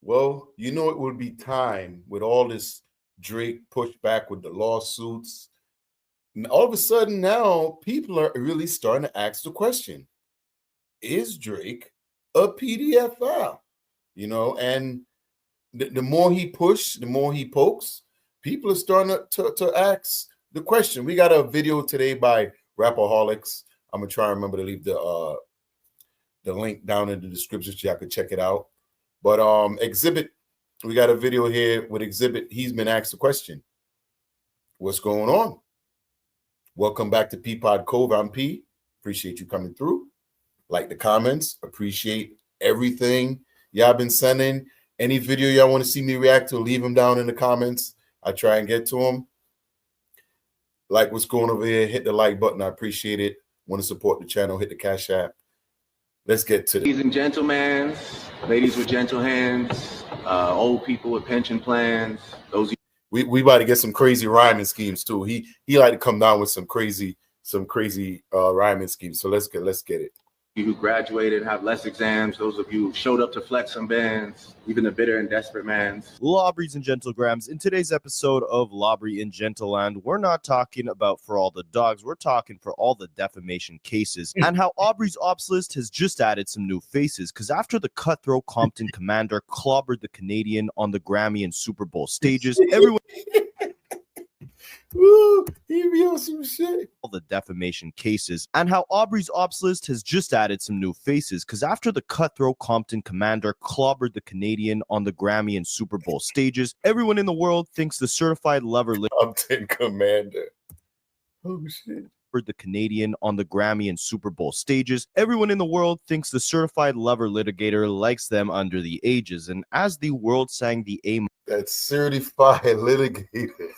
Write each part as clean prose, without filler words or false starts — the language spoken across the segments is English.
Well, it would be time with all this Drake pushback with the lawsuits. And all of a sudden now people are really starting to ask the question, is Drake a PDF file? And the more he pushes, the more he pokes, people are starting to ask the question. We got a video today by Rapperholics. I'm gonna try and remember to leave the link down in the description so y'all can check it out. But Xzibit, we got a video here with Xzibit. He's been asked a question. What's going on? Welcome back to Peapod Cove. I'm P. Appreciate you coming through. Like the comments. Appreciate everything y'all been sending. Any video y'all want to see me react to, leave them down in the comments. I try and get to them. Like what's going over here. Hit the like button. I appreciate it. Want to support the channel, hit the Cash App. Let's get to it. Ladies and gentlemen, ladies with gentle hands, old people with pension plans, those we about to get some crazy rhyming schemes too. He like to come down with some crazy rhyming schemes. So let's get it. you who graduated, have less exams, those of you who showed up to flex some bands, even the bitter and desperate mans. Lobries and Gentlegrams, in today's episode of Lobry in Gentleland, we're not talking about For All the Dogs, we're talking for all the defamation cases, and how Aubrey's Ops list has just added some new faces, because after the cutthroat Compton commander clobbered the Canadian on the Grammy and Super Bowl stages, everyone... Woo, he be on some shit. All the defamation cases, and how Aubrey's Ops list has just added some new faces, because after the cutthroat Compton commander clobbered the Canadian on the Grammy and Super Bowl stages, everyone in the world thinks the certified lover Compton commander. Oh shit. The Canadian on the Grammy and Super Bowl stages. Everyone in the world thinks the certified lover litigator likes them under the ages, and as the world sang the A... That certified litigator.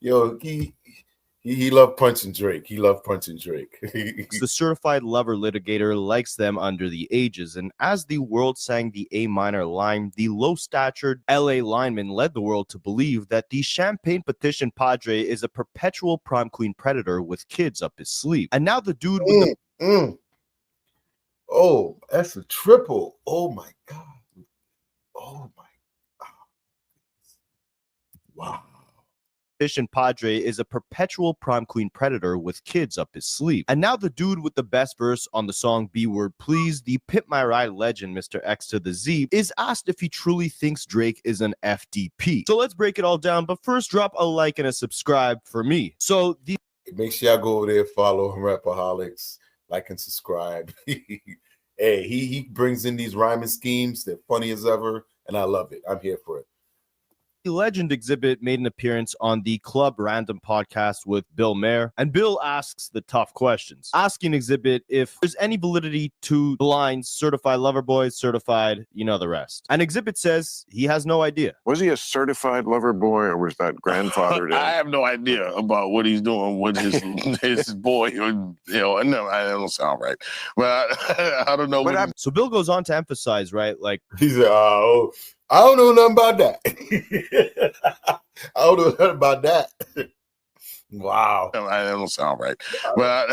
Yo, he loved punching Drake. He loved punching Drake. The certified lover litigator likes them under the ages, and as the world sang the A minor line, the low-statured LA lineman led the world to believe that the champagne petition padre is a perpetual prom queen predator with kids up his sleeve. And now the dude with the... Oh, that's a triple. Oh my God. Oh my God. Wow. Padre is a perpetual prom queen predator with kids up his sleeve. And now the dude with the best verse on the song B Word Please, the Pimp My Ride legend, Mr. X to the Z, is asked if he truly thinks Drake is an FDP. So let's break it all down, but first drop a like and a subscribe for me. So the... Make sure y'all go over there, follow Rapperholics, like and subscribe. Hey, he brings in these rhyming schemes. They're funny as ever, and I love it. I'm here for it. The legend Xzibit made an appearance on the Club Random podcast with Bill Maher, and Bill asks the tough questions, asking Xzibit if there's any validity to the lines certified lover boy, certified, you know the rest. And Xzibit says he has no idea. Was he a certified lover boy, or was that grandfathered in? I have no idea about what he's doing with his boy. No, I don't sound right. But I don't know. So Bill goes on to emphasize, right, like... He said, oh... I don't know nothing about that. I don't know nothing about that. Wow. I don't sound right. But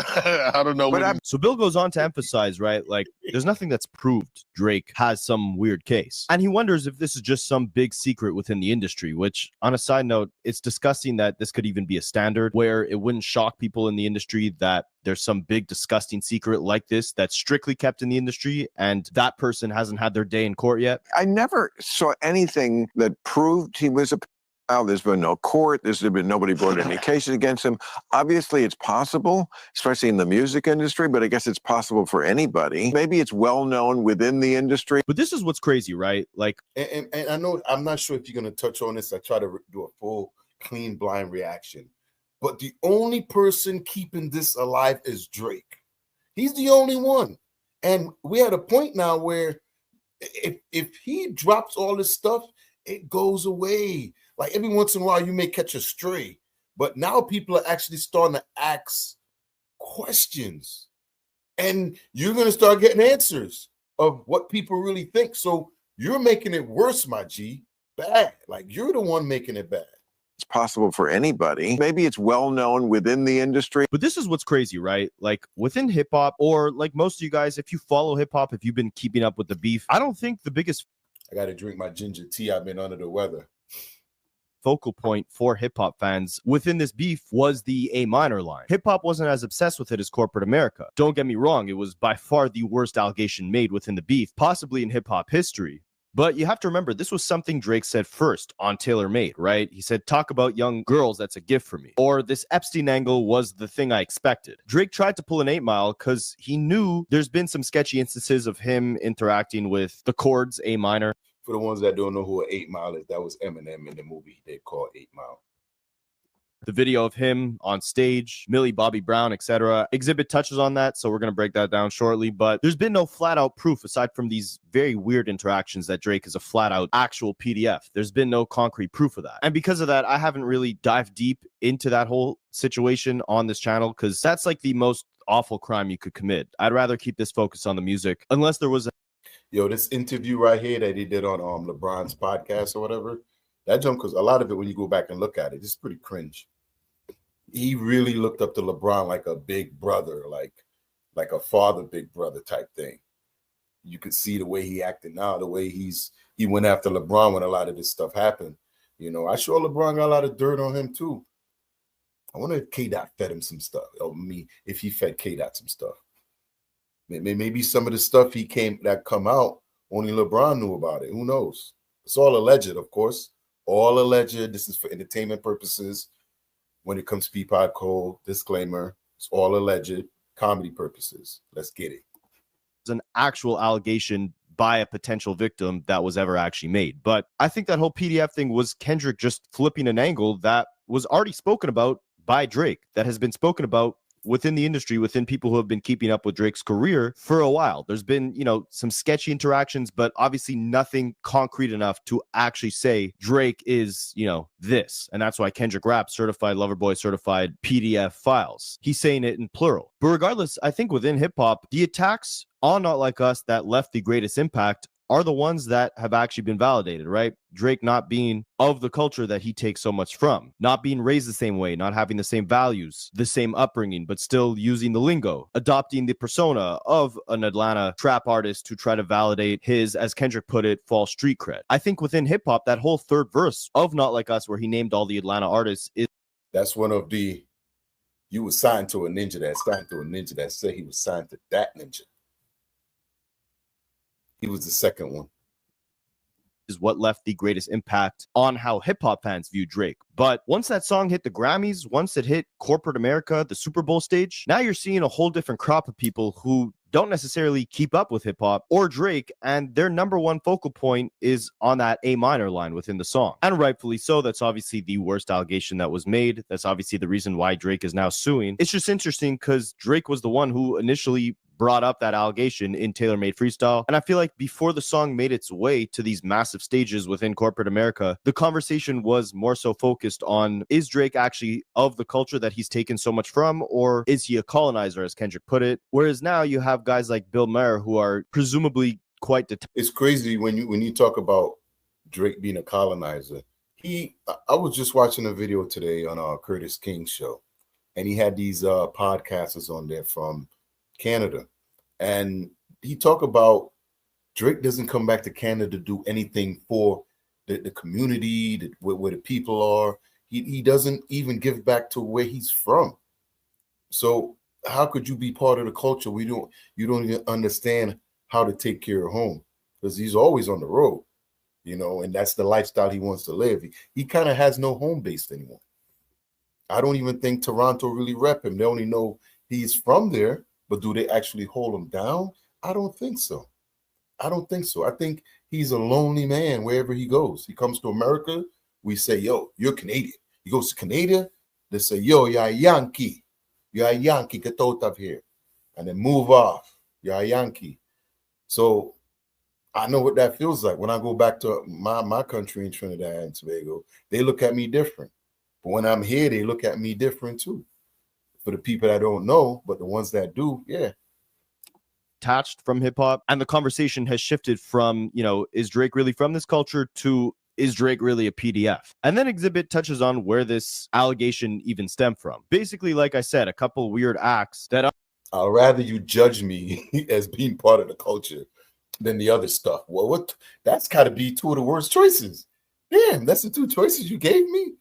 I don't know. So Bill goes on to emphasize, right, like there's nothing that's proved Drake has some weird case. And he wonders if this is just some big secret within the industry, which on a side note, it's disgusting that this could even be a standard where it wouldn't shock people in the industry that there's some big disgusting secret like this that's strictly kept in the industry and that person hasn't had their day in court yet. I never saw anything that proved he was a pedophile. There's been no court. There's been nobody brought any cases against him. Obviously, it's possible, especially in the music industry, but I guess it's possible for anybody. Maybe it's well known within the industry. But this is what's crazy, right? Like, and I know, I'm not sure if you're going to touch on this. I try to do a full, clean, blind reaction. But the only person keeping this alive is Drake. He's the only one. And we're at a point now where if he drops all this stuff, it goes away. Like every once in a while, you may catch a stray. But now people are actually starting to ask questions. And you're going to start getting answers of what people really think. So you're making it worse, my G. Bad. Like you're the one making it bad. It's possible for anybody. Maybe it's well known within the industry. But this is what's crazy, right? Like within hip hop, or like most of you guys, if you follow hip hop, if you've been keeping up with the beef, I don't think the biggest I got to drink my ginger tea. I've been under the weather. Focal point for hip-hop fans within this beef was the A minor line. Hip-hop wasn't as obsessed with it as corporate America. Don't get me wrong, it was by far the worst allegation made within the beef, possibly in hip-hop history. But you have to remember, this was something Drake said first on Taylor Made, right? He said, talk about young girls, that's a gift for me. Or this Epstein angle was the thing I expected. Drake tried to pull an 8 Mile because he knew there's been some sketchy instances of him interacting with the chords A minor. For the ones that don't know who an 8 Mile is, that was Eminem in the movie they called 8 Mile. The video of him on stage, Millie Bobby Brown, etc. Xzibit touches on that, so we're going to break that down shortly. But there's been no flat-out proof aside from these very weird interactions that Drake is a flat-out actual PDF. There's been no concrete proof of that. And because of that, I haven't really dived deep into that whole situation on this channel because that's like the most awful crime you could commit. I'd rather keep this focus on the music unless there was a... Yo, this interview right here that he did on LeBron's podcast or whatever, that jump, because a lot of it, when you go back and look at it, it's pretty cringe. He really looked up to LeBron like a big brother, like a father, big brother type thing. You could see the way he acted now, the way he went after LeBron when a lot of this stuff happened. You know, I sure LeBron got a lot of dirt on him too. I wonder if K-Dot fed him some stuff, or if he fed K-Dot some stuff. Maybe some of the stuff that come out, only LeBron knew about it. Who knows? It's all alleged, of course. All alleged. This is for entertainment purposes. When it comes to Peapod Code, disclaimer, it's all alleged, comedy purposes. Let's get it. It's an actual allegation by a potential victim that was ever actually made. But I think that whole PDF thing was Kendrick just flipping an angle that was already spoken about by Drake, that has been spoken about within the industry, within people who have been keeping up with Drake's career for a while. There's been, some sketchy interactions, but obviously nothing concrete enough to actually say Drake is, this. And that's why Kendrick Rap certified Loverboy certified PDF files. He's saying it in plural. But regardless, I think within hip hop, the attacks on Not Like Us that left the greatest impact are the ones that have actually been validated, right? Drake not being of the culture that he takes so much from, not being raised the same way, not having the same values, the same upbringing, but still using the lingo, adopting the persona of an Atlanta trap artist to try to validate his, as Kendrick put it, false street cred. I think within hip hop, that whole third verse of Not Like Us, where he named all the Atlanta artists, that's one of the, you was signed to a ninja that said he was signed to that ninja. He was the second one. Is what left the greatest impact on how hip-hop fans view Drake. But once that song hit the Grammys, once it hit corporate America, the Super Bowl stage, now you're seeing a whole different crop of people who don't necessarily keep up with hip-hop or Drake, and their number one focal point is on that A minor line within the song. And rightfully so. That's obviously the worst allegation that was made. That's obviously the reason why Drake is now suing. It's just interesting because Drake was the one who initially brought up that allegation in Taylor Made Freestyle. And I feel like before the song made its way to these massive stages within corporate America, the conversation was more so focused on, is Drake actually of the culture that he's taken so much from, or is he a colonizer, as Kendrick put it? Whereas now you have guys like Bill Maher who are presumably quite It's crazy when you talk about Drake being a colonizer. I was just watching a video today on Curtis King's show, and he had these podcasters on there from Canada, and he talked about Drake doesn't come back to Canada to do anything for the community, where the people are. He doesn't even give back to where he's from. So how could you be part of the culture? You don't even understand how to take care of home, because he's always on the road, and that's the lifestyle he wants to live. He kind of has no home base anymore. I don't even think Toronto really rep him. They only know he's from there. But do they actually hold him down? I don't think so. I think he's a lonely man wherever he goes. He comes to America, we say, yo, you're Canadian. He goes to Canada, they say, yo, you're a Yankee. You're a Yankee, get out of here. And then move off. You're a Yankee. So I know what that feels like. When I go back to my country in Trinidad and Tobago, they look at me different. But when I'm here, they look at me different too. For the people that don't know, but the ones that do, yeah. Attached from hip hop, and the conversation has shifted from, is Drake really from this culture to is Drake really a PDF? And then Xzibit touches on where this allegation even stemmed from. Basically, like I said, a couple weird acts that I'd rather you judge me as being part of the culture than the other stuff. Well, what? That's got to be two of the worst choices. Damn, that's the two choices you gave me.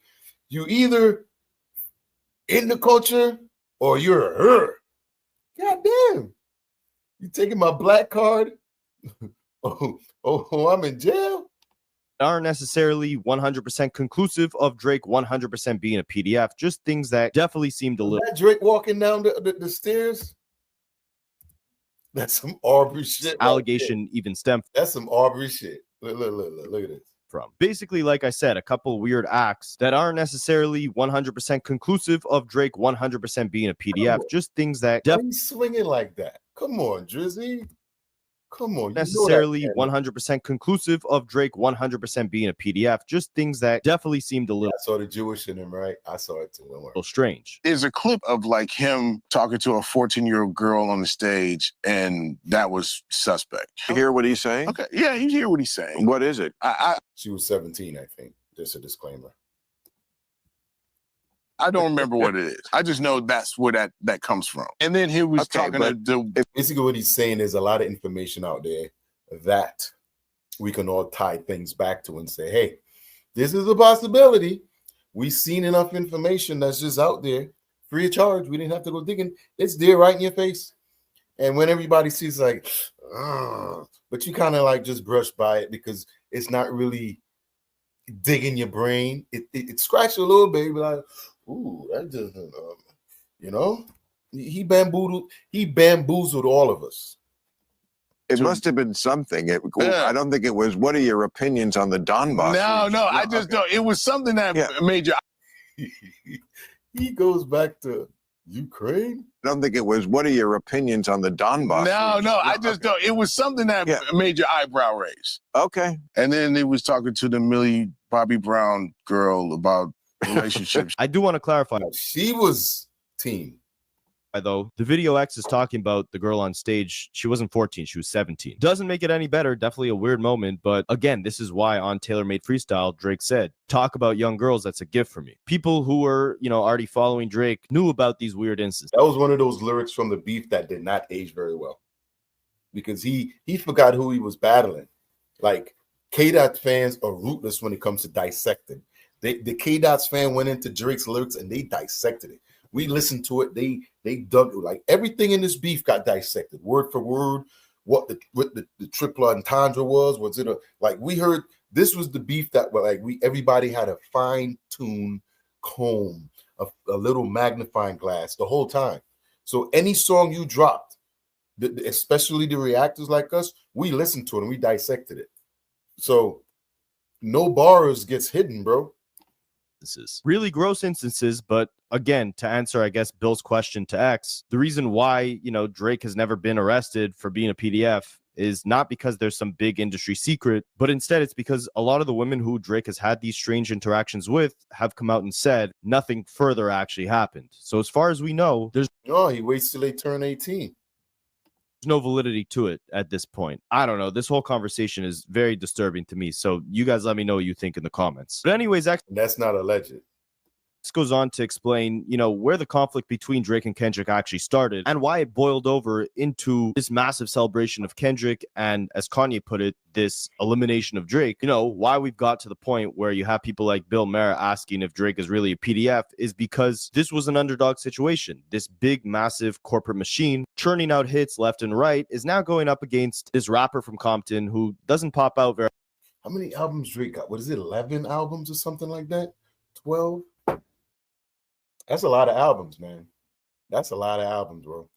You either in the culture or you're a her. God damn. You taking my black card? oh, I'm in jail? Aren't necessarily 100% conclusive of Drake 100% being a PDF, just things that definitely seemed a little. That Drake walking down the stairs? That's some Aubrey shit. Allegation right even stemmed. That's some Aubrey shit. Look at this. From basically, like I said, a couple weird acts that aren't necessarily 100% conclusive of Drake 100% being a PDF, just things that definitely swinging like that. Come on, Drizzy. Come on. Necessarily 100% conclusive of Drake 100% being a PDF, just things that definitely seemed a little. I saw the Jewish in him, right? I saw it too. A little strange. There's a clip of like him talking to a 14-year-old girl on the stage, and that was suspect. You hear what he's saying? Okay, yeah, you hear what he's saying. What is it? She was 17, I think. Just a disclaimer. I don't remember what it is. I just know that's where that comes from. And then he was talking to basically what he's saying is a lot of information out there that we can all tie things back to and say, hey, this is a possibility. We've seen enough information that's just out there, free of charge. We didn't have to go digging. It's there right in your face. And when everybody sees like, but you kind of like just brush by it because it's not really digging your brain. It scratched a little bit, but like, ooh, that doesn't, you know, he bamboozled all of us. It must have been something. I don't think it was, what are your opinions on the Donbass? No, I just don't. It was something that made you. He goes back to Ukraine. I don't think it was, what are your opinions on the Donbass? No, I just don't. It was something that made your eyebrow raise. Okay. And then he was talking to the Millie Bobby Brown girl about relationships. I do want to clarify. She was team. Though the video X is talking about the girl on stage, she wasn't 14, she was 17. Doesn't make it any better. Definitely a weird moment, but again, this is why on Taylor Made Freestyle, Drake said, talk about young girls, that's a gift for me. People who were, already following Drake knew about these weird instances. That was one of those lyrics from the beef that did not age very well because he forgot who he was battling. Like, K-Dot fans are rootless when it comes to dissecting. The K-Dot's fan went into Drake's lyrics and they dissected it. We listened to it. They dug it. Like everything in this beef got dissected word for word. What the triple entendre was it like we heard this was the beef that like everybody had a fine-tuned comb, a little magnifying glass the whole time. So any song you dropped, especially the reactors like us, we listened to it and we dissected it. So no bars gets hidden, bro. Really gross instances, but again, to answer, I guess, Bill's question to X, the reason why, Drake has never been arrested for being a PDF is not because there's some big industry secret, but instead it's because a lot of the women who Drake has had these strange interactions with have come out and said nothing further actually happened. So as far as we know, he waits till they turn 18. There's no validity to it at this point. I don't know. This whole conversation is very disturbing to me. So you guys let me know what you think in the comments. But anyways, that's not alleged. This goes on to explain, where the conflict between Drake and Kendrick actually started and why it boiled over into this massive celebration of Kendrick and, as Kanye put it, this elimination of Drake. Why we've got to the point where you have people like Bill Maher asking if Drake is really a PDF is because this was an underdog situation. This big, massive corporate machine churning out hits left and right is now going up against this rapper from Compton who doesn't pop out very. How many albums Drake got? What is it, 11 albums or something like that? 12? That's a lot of albums, man. That's a lot of albums, bro.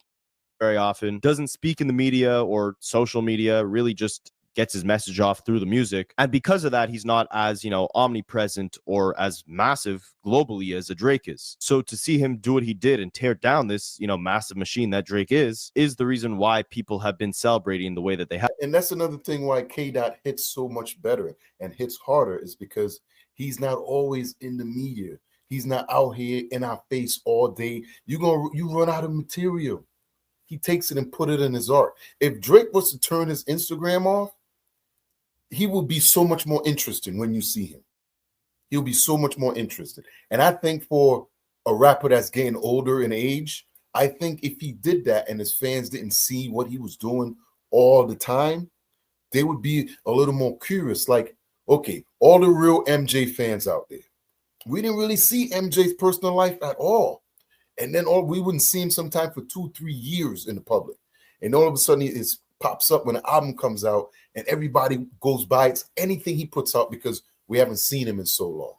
Very often doesn't speak in the media or social media, really just gets his message off through the music. And because of that, he's not as, omnipresent or as massive globally as a Drake is. So to see him do what he did and tear down this, massive machine that Drake is the reason why people have been celebrating the way that they have. And that's another thing why K-Dot hits so much better and hits harder is because he's not always in the media. He's not out here in our face all day. You run out of material. He takes it and put it in his art. If Drake was to turn his Instagram off, he will be so much more interesting when you see him. He'll be so much more interested. And I think for a rapper that's getting older in age, I think if he did that and his fans didn't see what he was doing all the time, they would be a little more curious. Like, okay, all the real MJ fans out there, we didn't really see MJ's personal life at all. And then we wouldn't see him sometime for 2-3 years in the public. And all of a sudden it pops up when an album comes out and everybody goes by. It's anything he puts out because we haven't seen him in so long.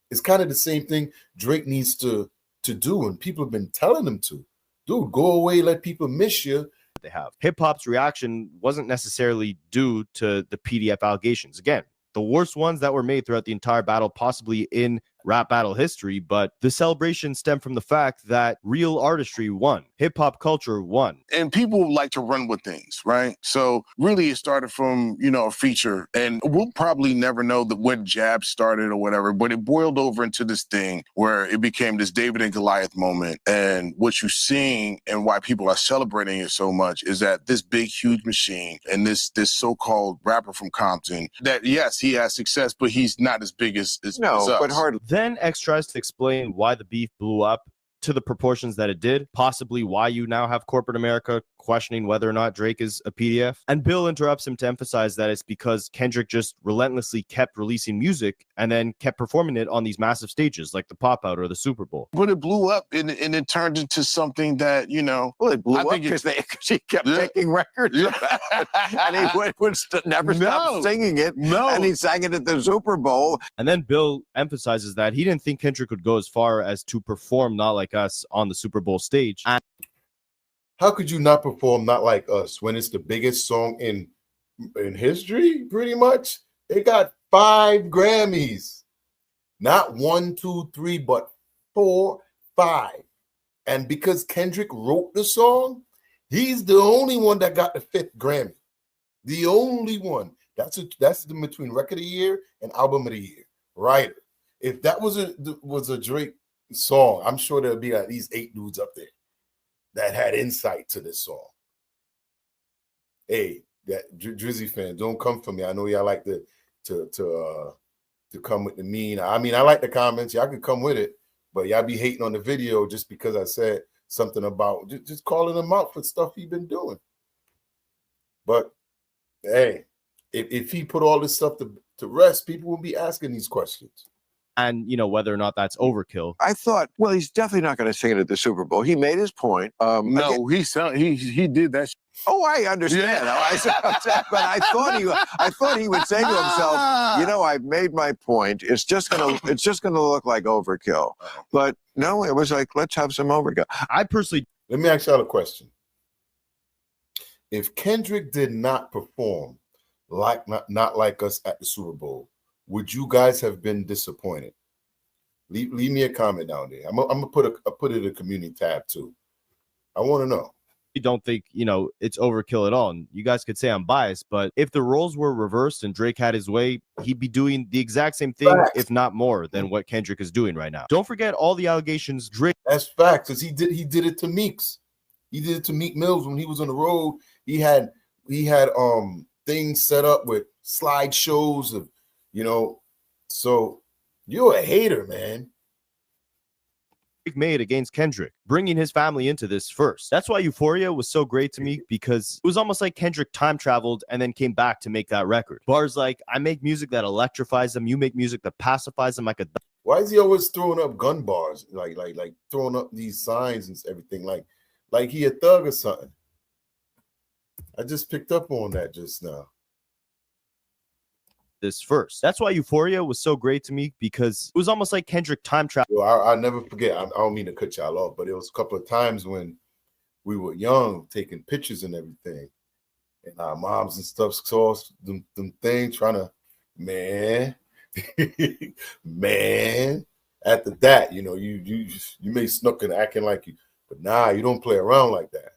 It's kind of the same thing Drake needs to do, and people have been telling him to. Dude, go away, let people miss you. They have. Hip-hop's reaction wasn't necessarily due to the PDF allegations. Again, the worst ones that were made throughout the entire battle, possibly in rap battle history, but the celebration stemmed from the fact that real artistry won. Hip-hop culture won. And people like to run with things, right? So really it started from, a feature, and we'll probably never know when Jab started or whatever, but it boiled over into this thing where it became this David and Goliath moment. And what you're seeing and why people are celebrating it so much is that this big, huge machine and this so-called rapper from Compton, that yes, he has success, but he's not as big as us. But hardly. Then X tries to explain why the beef blew up to the proportions that it did, possibly why you now have corporate America questioning whether or not Drake is a PDF. And Bill interrupts him to emphasize that it's because Kendrick just relentlessly kept releasing music and then kept performing it on these massive stages like the Pop Out or the Super Bowl. But it blew up and it turned into something that, Well, it blew up because he kept making records about it. And he would never stop singing it. And he sang it at the Super Bowl. And then Bill emphasizes that he didn't think Kendrick would go as far as to perform Not Like Us on the Super Bowl stage. And how could you not perform Not Like Us when it's the biggest song in history, pretty much? It got 5 Grammys. Not 1, 2, 3, but 4, 5. And because Kendrick wrote the song, he's the only one that got the 5th Grammy. The only one. That's the between Record of the Year and Album of the Year. Writer. If that was a Drake song, I'm sure there'll be at least 8 dudes up there that had insight to this song. Hey, that Drizzy fan, don't come for me. I know y'all like to come with the mean. I mean, I like the comments. Y'all can come with it, but y'all be hating on the video just because I said something about just calling him out for stuff he been doing. But hey, if he put all this stuff to rest, people will be asking these questions. And, whether or not that's overkill. I thought, well, he's definitely not going to sing it at the Super Bowl. He made his point. No, he did that. Oh, I understand. Yeah. But I thought he would say to himself, I've made my point. It's just gonna look like overkill. But no, it was like, let's have some overkill. Let me ask y'all a question. If Kendrick did not perform Not Like Us at the Super Bowl, would you guys have been disappointed? Leave me a comment down there. I'm gonna put it in the community tab too. I want to know. You don't think it's overkill at all, and you guys could say I'm biased, but if the roles were reversed and Drake had his way, he'd be doing the exact same thing, if not more, than what Kendrick is doing right now. Don't forget all the allegations Drake. That's facts, because he did it to Meeks. He did it to Meek Mills when he was on the road. He had things set up with slideshows of. So you're a hater, man. Made against Kendrick, bringing his family into this first. That's why Euphoria was so great to me, because it was almost like Kendrick time traveled and then came back to make that record. Bars like, I make music that electrifies them, you make music that pacifies them like a... Why is he always throwing up gun bars? Like throwing up these signs and everything, like he a thug or something. I just picked up on that just now. This first. That's why Euphoria was so great to me, because it was almost like Kendrick time travel. I'll never forget. I don't mean to cut y'all off, but it was a couple of times when we were young, taking pictures and everything, and our moms and stuff saw them things trying to, man. After that, you may snuck and acting like you, but nah, you don't play around like that.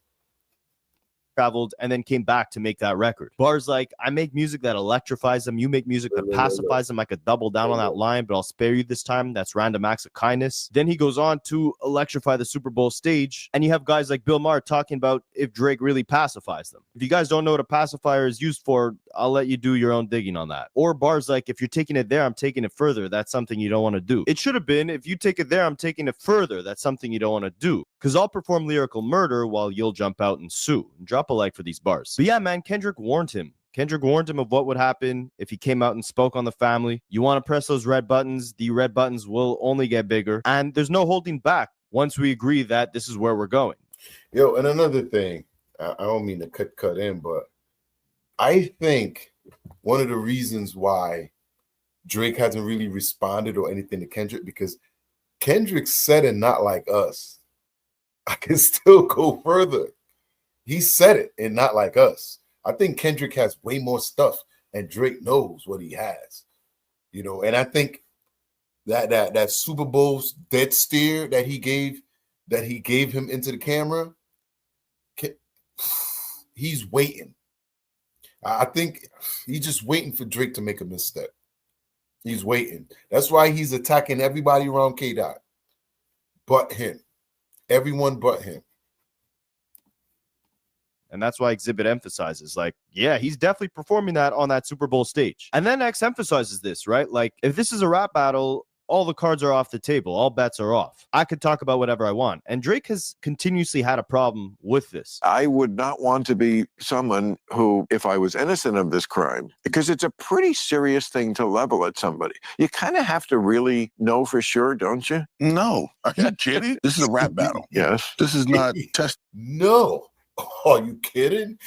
Traveled and then came back to make that record. Bars like, I make music that electrifies them, you make music that pacifies them. I could double down on that line, but I'll spare you this time. That's random acts of kindness. Then he goes on to electrify the Super Bowl stage, and you have guys like Bill Maher talking about if Drake really pacifies them. If you guys don't know what a pacifier is used for, I'll let you do your own digging on that. Or bars like, if you're taking it there, I'm taking it further. That's something you don't want to do. It should have been, if you take it there, I'm taking it further. That's something you don't want to do. Because I'll perform lyrical murder while you'll jump out and sue. Drop a like for these bars. But yeah, man, Kendrick warned him Kendrick warned him of what would happen if he came out and spoke on the family. You want to press those red buttons, the red buttons will only get bigger. And there's no holding back once we agree that this is where we're going. Yo, and another thing, I don't mean to cut in, but I think one of the reasons why Drake hasn't really responded or anything to Kendrick, because Kendrick said it not like us. I can still go further. He said it and not like us. I think Kendrick has way more stuff and Drake knows what he has, you know, and I think that Super Bowl dead stare that he gave him into the camera, he's waiting. I think he's just waiting for Drake to make a misstep. He's waiting. That's why he's attacking everybody around K-Dot. But him. Everyone but him. And that's why Xzibit emphasizes, like, yeah, he's definitely performing that on that Super Bowl stage. And then X emphasizes this, right? Like, if this is a rap battle, all the cards are off the table. All bets are off. I could talk about whatever I want. And Drake has continuously had a problem with this. I would not want to be someone who, if I was innocent of this crime, because it's a pretty serious thing to level at somebody. You kind of have to really know for sure, don't you? No, are you kidding? This is a rap battle. Yes. This is not test. No. Are you kidding?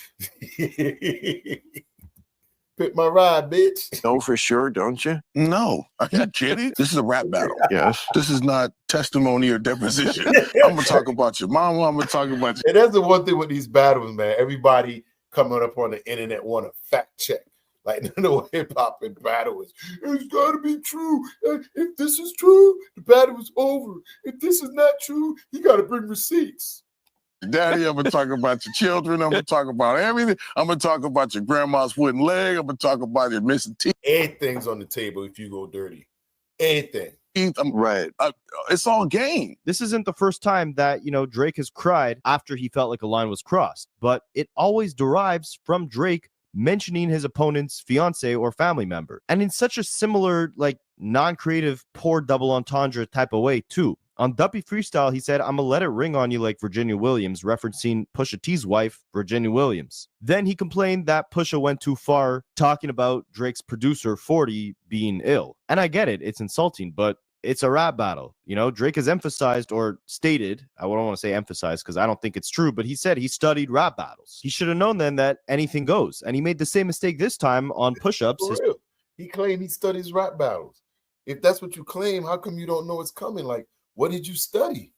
Pick my ride, bitch. Know for sure, don't you? No, are you kidding? This is a rap battle. Yes. This is not testimony or deposition. I'm gonna talk about your mama. I'm gonna talk about you. And that's the one thing with these battles, man. Everybody coming up on the internet want to fact check. Like, no hip hop and battle is, it's got to be true. If this is true, the battle is over. If this is not true, you got to bring receipts. Daddy, I'm gonna talk about your children. I'm gonna talk about everything. I'm gonna talk about your grandma's wooden leg. I'm gonna talk about your missing teeth. Anything's on the table if you go dirty. Anything. Right. It's all game. This isn't the first time that, you know, Drake has cried after he felt like a line was crossed, but it always derives from Drake mentioning his opponent's fiance or family member. And in such a similar, like, non-creative, poor double entendre type of way, too. On Duppy Freestyle, he said, I'm gonna let it ring on you like Virginia Williams, referencing Pusha T's wife, Virginia Williams. Then he complained that Pusha went too far, talking about Drake's producer, 40, being ill. And I get it, it's insulting, but it's a rap battle. You know, Drake has emphasized or stated, I don't want to say emphasized because I don't think it's true, but he said he studied rap battles. He should have known then that anything goes. And he made the same mistake this time on push-ups. He claimed he studies rap battles. If that's what you claim, how come you don't know it's coming? Like, what did you study?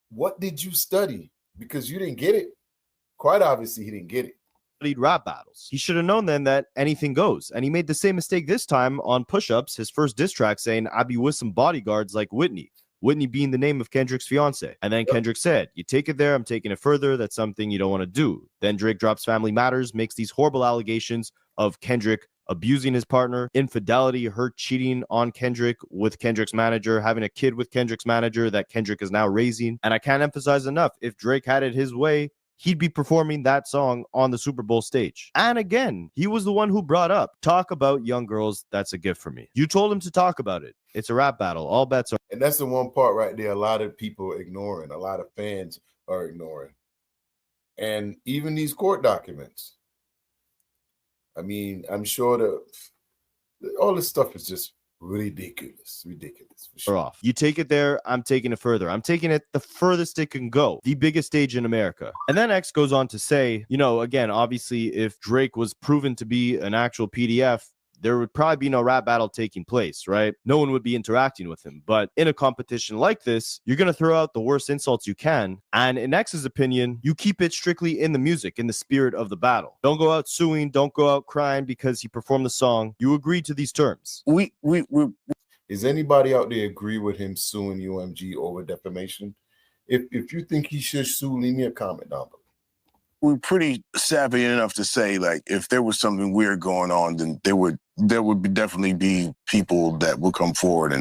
What did you study? Because you didn't get it. Quite obviously, he didn't get it. Rap battles. He should have known then that anything goes. And he made the same mistake this time on push-ups, his first diss track saying, I be with some bodyguards like Whitney. Whitney being the name of Kendrick's fiance. And then Kendrick said, you take it there, I'm taking it further. That's something you don't want to do. Then Drake drops Family Matters, makes these horrible allegations of Kendrick abusing his partner, infidelity, her cheating on Kendrick with Kendrick's manager, having a kid with Kendrick's manager that Kendrick is now raising. And I can't emphasize enough, if Drake had it his way, he'd be performing that song on the Super Bowl stage. And again, he was the one who brought up, talk about young girls, that's a gift for me. You told him to talk about it. It's a rap battle. All bets are. And that's the one part right there a lot of people are ignoring, a lot of fans are ignoring. And even these court documents. I mean, I'm sure all this stuff is just ridiculous. For sure. Off. You take it there, I'm taking it further. I'm taking it the furthest it can go. The biggest stage in America. And then X goes on to say, you know, again, obviously, if Drake was proven to be an actual PDF, there would probably be no rap battle taking place, right? No one would be interacting with him. But in a competition like this, you're going to throw out the worst insults you can. And in X's opinion, you keep it strictly in the music, in the spirit of the battle. Don't go out suing. Don't go out crying because he performed the song. You agree to these terms. Is anybody out there agree with him suing UMG over defamation? If you think he should sue, leave me a comment down below. We're pretty savvy enough to say, like, if there was something weird going on, then there would definitely be people that would come forward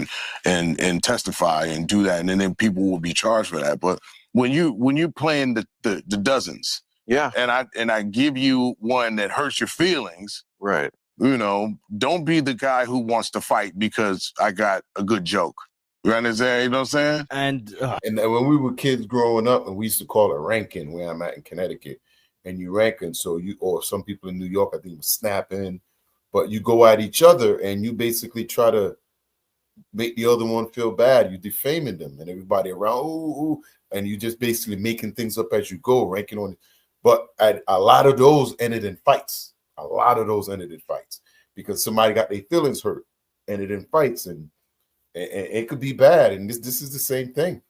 and testify and do that, and then people will be charged for that. But when you're playing the dozens, yeah, and I give you one that hurts your feelings, right? You know, don't be the guy who wants to fight because I got a good joke. You understand? You know what I'm saying? And when we were kids growing up, and we used to call it ranking where I'm at in Connecticut, and you ranking. So you, or some people in New York, I think, was snapping, but you go at each other and you basically try to make the other one feel bad. You defaming them and everybody around, ooh, and you just basically making things up as you go, ranking on it. But a lot of those ended in fights. A lot of those ended in fights because somebody got their feelings hurt, ended in fights, and it could be bad. And this is the same thing.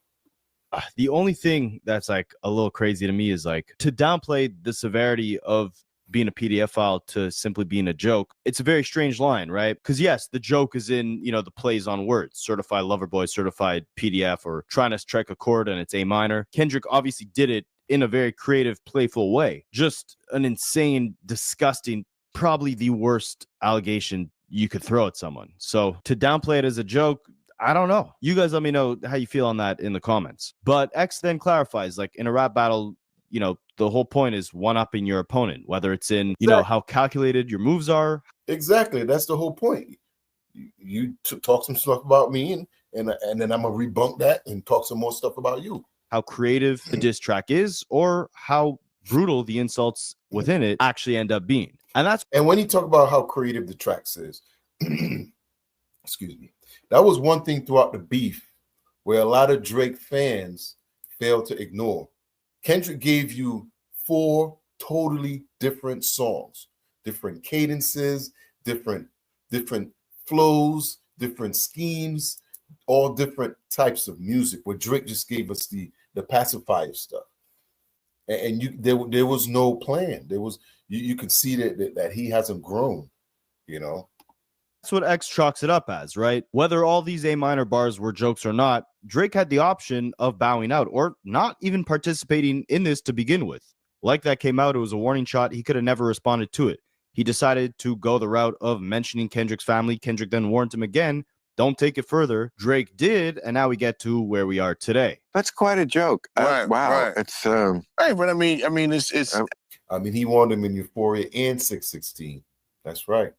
The only thing that's like a little crazy to me is like to downplay the severity of being a PDF file to simply being a joke. It's a very strange line, right? Because yes, the joke is in, you know, the plays on words, certified lover boy, certified PDF, or trying to strike a chord and it's A minor. Kendrick obviously did it in a very creative, playful way. Just an insane, disgusting, probably the worst allegation you could throw at someone. So to downplay it as a joke, I don't know. You guys let me know how you feel on that in the comments. But X then clarifies, like in a rap battle, you know, the whole point is one-upping your opponent, whether it's in, you know, how calculated your moves are. Exactly. That's the whole point. You talk some stuff about me, and then I'm going to rebunk that and talk some more stuff about you. How creative the diss track is, or how brutal the insults within it actually end up being. And when you talk about how creative the tracks is, excuse me, that was one thing throughout the beef where a lot of Drake fans failed to ignore. Kendrick gave you 4 totally different songs, different cadences, different flows, different schemes, all different types of music, where Drake just gave us the pacifier stuff. And there was no plan. There was you could see that he hasn't grown, you know. That's what X chalks it up as, right? Whether all these A minor bars were jokes or not, Drake had the option of bowing out or not even participating in this to begin with. Like that came out, it was a warning shot. He could have never responded to it. He decided to go the route of mentioning Kendrick's family. Kendrick then warned him again, don't take it further. Drake did, and now we get to where we are today. That's quite a joke. Right, wow. right. It's Hey, but I mean, it's. I mean, he warned him in Euphoria and 616. That's right.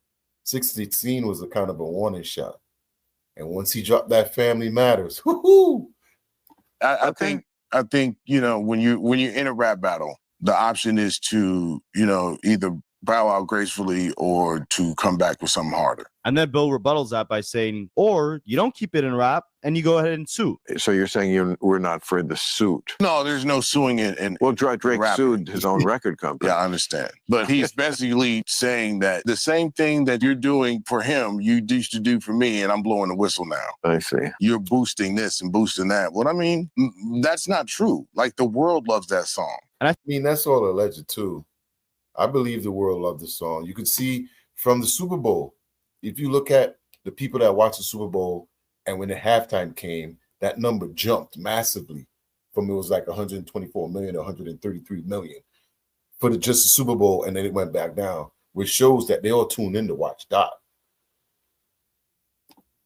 616 was a kind of a warning shot. And once he dropped that Family Matters, whoo-hoo! I think you know, when you're in a rap battle, the option is to, you know, either bow out gracefully or to come back with something harder. And then Bill rebuttals that by saying, or you don't keep it in rap and you go ahead and sue. so you're saying we're not for the suit? No, there's no suing in Well, Drake sued his own record company. Yeah, I understand. But he's basically saying that the same thing that you're doing for him, you used to do for me, and I'm blowing the whistle now. I see. You're boosting this and boosting that. Well, I mean, that's not true. Like, the world loves that song. And I mean, that's all alleged too. I believe the world loved the song. You could see from the Super Bowl, if you look at the people that watched the Super Bowl, and when the halftime came, that number jumped massively from it was like 124 million to 133 million for just the Super Bowl, and then it went back down, which shows that they all tuned in to watch Doc.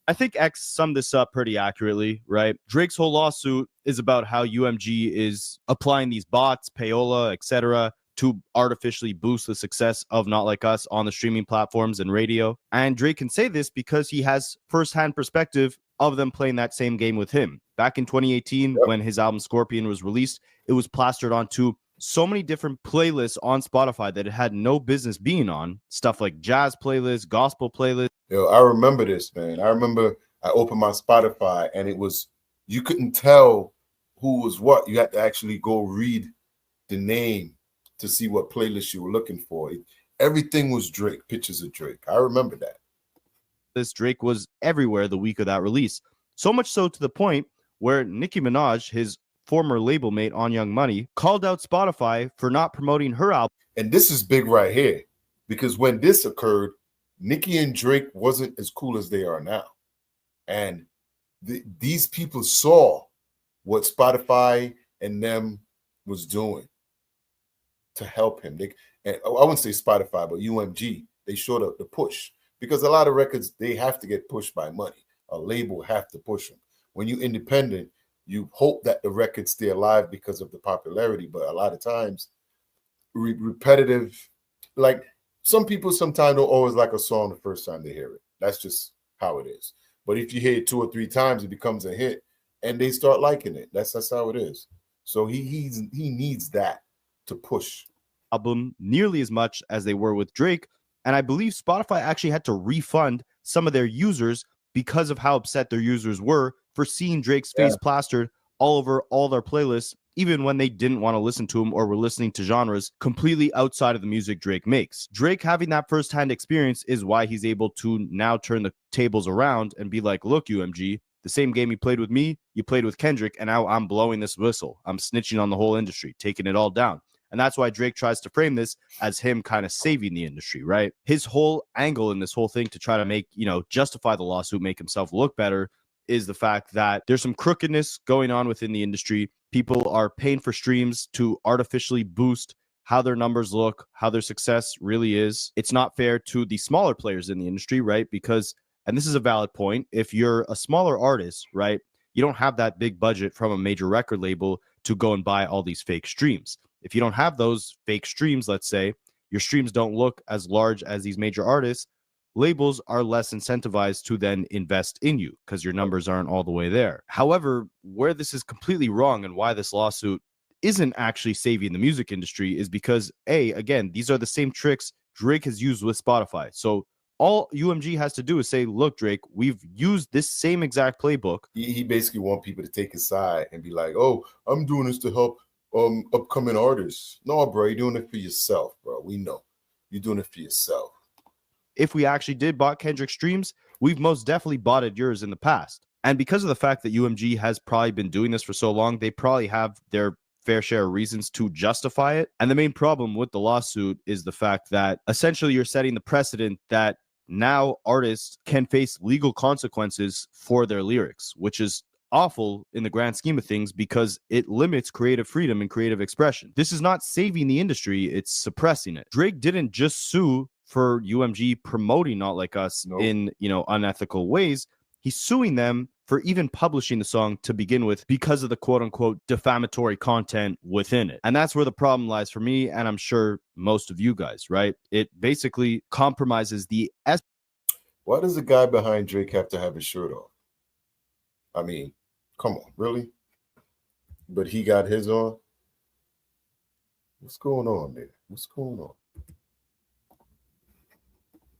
I think X summed this up pretty accurately, right? Drake's whole lawsuit is about how UMG is applying these bots, payola, etc., to artificially boost the success of Not Like Us on the streaming platforms and radio. And Drake can say this because he has firsthand perspective of them playing that same game with him. Back in 2018, when his album Scorpion was released, it was plastered onto so many different playlists on Spotify that it had no business being on. Stuff like jazz playlists, gospel playlists. Yo, I remember this, man. I remember I opened my Spotify and it was, you couldn't tell who was what. You had to actually go read the name to see what playlist you were looking for. Everything was Drake, pictures of Drake. I remember that. This Drake was everywhere the week of that release. So much so to the point where Nicki Minaj, his former label mate on Young Money, called out Spotify for not promoting her album. And this is big right here, because when this occurred, Nicki and Drake wasn't as cool as they are now. And these people saw what Spotify and them was doing to help him. And I wouldn't say Spotify, but UMG, they showed up the push, because a lot of records, they have to get pushed by money. A label have to push them. When you're independent, you hope that the records stay alive because of the popularity, but a lot of times repetitive, like some people sometimes don't always like a song the first time they hear it. That's just how it is. But if you hear it 2 or 3 times, it becomes a hit and they start liking it. That's how it is. So he needs that to push album nearly as much as they were with Drake. And I believe Spotify actually had to refund some of their users because of how upset their users were for seeing Drake's face plastered all over all their playlists, even when they didn't want to listen to him or were listening to genres completely outside of the music Drake makes. Drake having that firsthand experience is why he's able to now turn the tables around and be like, look, UMG, the same game you played with me, you played with Kendrick, and now I'm blowing this whistle. I'm snitching on the whole industry, taking it all down. And that's why Drake tries to frame this as him kind of saving the industry, right? His whole angle in this whole thing to try to make, justify the lawsuit, make himself look better, is the fact that there's some crookedness going on within the industry. People are paying for streams to artificially boost how their numbers look, how their success really is. It's not fair to the smaller players in the industry, right? Because, and this is a valid point, if you're a smaller artist, right, you don't have that big budget from a major record label to go and buy all these fake streams. If you don't have those fake streams, let's say, your streams don't look as large as these major artists, labels are less incentivized to then invest in you because your numbers aren't all the way there. However, where this is completely wrong and why this lawsuit isn't actually saving the music industry is because, again, these are the same tricks Drake has used with Spotify. So all UMG has to do is say, look, Drake, we've used this same exact playbook. He basically wants people to take his side and be like, oh, I'm doing this to help upcoming artists. No, bro, you're doing it for yourself, bro. We know you're doing it for yourself. If we actually did bought Kendrick streams, we've most definitely bought yours in the past. And because of the fact that UMG has probably been doing this for so long, they probably have their fair share of reasons to justify it. And the main problem with the lawsuit is the fact that essentially you're setting the precedent that now artists can face legal consequences for their lyrics, which is awful in the grand scheme of things because it limits creative freedom and creative expression. This is not saving the industry, it's suppressing it. Drake didn't just sue for UMG promoting Not Like Us in, unethical ways. He's suing them for even publishing the song to begin with because of the quote unquote defamatory content within it. And that's where the problem lies for me. And I'm sure most of you guys, right? It basically compromises the Why does the guy behind Drake have to have his shirt off? I mean, come on, really? But he got his on? What's going on there? What's going on?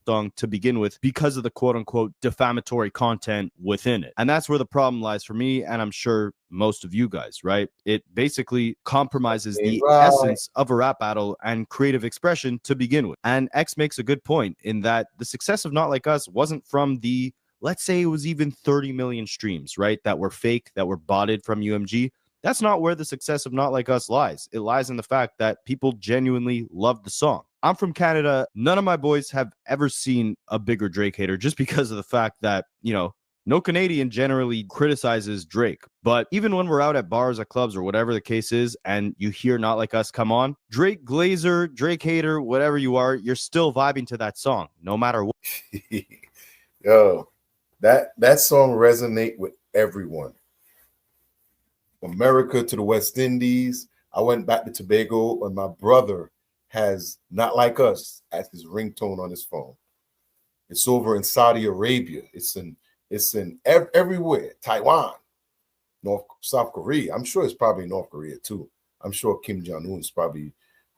Song to begin with because of the quote unquote defamatory content within it. And that's where the problem lies for me. And I'm sure most of you guys, right? It basically compromises the essence of a rap battle and creative expression to begin with. And X makes a good point in that the success of Not Like Us wasn't from the, let's say it was even 30 million streams, right? That were fake, that were botted from UMG. That's not where the success of Not Like Us lies. It lies in the fact that people genuinely loved the song. I'm from Canada. None of my boys have ever seen a bigger Drake hater just because of the fact that, no Canadian generally criticizes Drake. But even when we're out at bars, at clubs, or whatever the case is, and you hear Not Like Us come on, Drake glazer, Drake hater, whatever you are, you're still vibing to that song, no matter what. Yo, that song resonate with everyone. America to the West Indies. I went back to Tobago, and my brother has Not Like Us as his ringtone on his phone. It's over in Saudi Arabia. It's in everywhere. Taiwan, South Korea. I'm sure it's probably North Korea too. I'm sure Kim Jong-un is probably